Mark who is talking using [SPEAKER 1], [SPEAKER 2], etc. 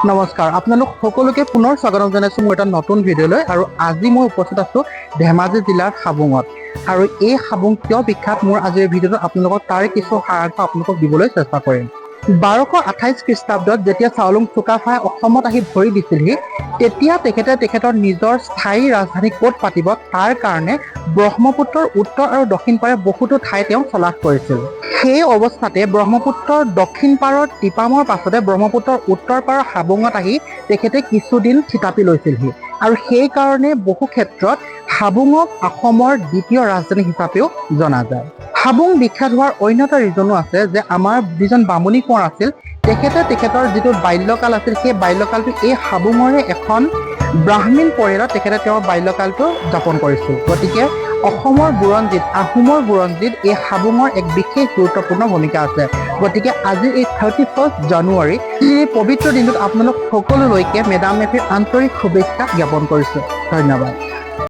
[SPEAKER 1] নমস্কাৰ, আপোনালোক সকলোকে পুনৰ স্বাগতম জনাইছোঁ মোৰ এটা নতুন ভিডিঅ'লৈ। আৰু আজি মই উপস্থিত আছোঁ ধেমাজি জিলাৰ হাবুঙত। আৰু এই হাবুং কিয় বিখ্যাত, মোৰ আজিৰ ভিডিঅ'টো আপোনালোকক তাৰ কিছু সাৰাংশ আপোনালোকক দিবলৈ চেষ্টা কৰিম। 1228 খ্ৰীষ্টাব্দত যেতিয়া চাওলুং চুকাফাই অসমত আহি ভৰি দিছিলহি, তেতিয়া তেখেতৰ নিজৰ স্থায়ী ৰাজধানী ক'ত পাতিব তাৰ কাৰণে ব্ৰহ্মপুত্ৰৰ উত্তৰ আৰু দক্ষিণ পাৰে বহুতো ঠাই তেওঁ তলাশ কৰিছিল। সেই অৱস্থাতে ব্ৰহ্মপুত্ৰৰ দক্ষিণ পাৰৰ টিপামৰ পাছতে ব্ৰহ্মপুত্ৰৰ উত্তৰ পাৰৰ হাবুঙত আহি তেখেতে কিছুদিন থিতাপি লৈছিলহি। আৰু সেইকাৰণে বহু ক্ষেত্ৰত হাবুঙক অসমৰ দ্বিতীয় ৰাজধানী হিচাপেও জনা যায়। হাবুং বিখ্যাত হোৱাৰ অন্য এটা ৰিজনো আছে যে আমাৰ যিজন বামুণী কোঁৱৰ আছিল, তেখেতৰ যিটো বাল্যকাল আছিল, সেই বাল্যকালটো এই হাবুঙৰে এখন ব্ৰাহ্মীণ পৰিয়ালত তেখেতে তেওঁৰ বাল্যকালটো যাপন কৰিছিল। গতিকে অসমৰ বুৰঞ্জীত, আহোমৰ বুৰঞ্জীত এই হাবুঙৰ এক বিশেষ গুৰুত্বপূৰ্ণ ভূমিকা আছে। গতিকে আজি এই 31 জানুৱাৰী এই পবিত্ৰ দিনটোত আপোনালোক সকলোলৈকে মেডাম মেফিৰ আন্তৰিক শুভেচ্ছা জ্ঞাপন কৰিছোঁ। ধন্যবাদ।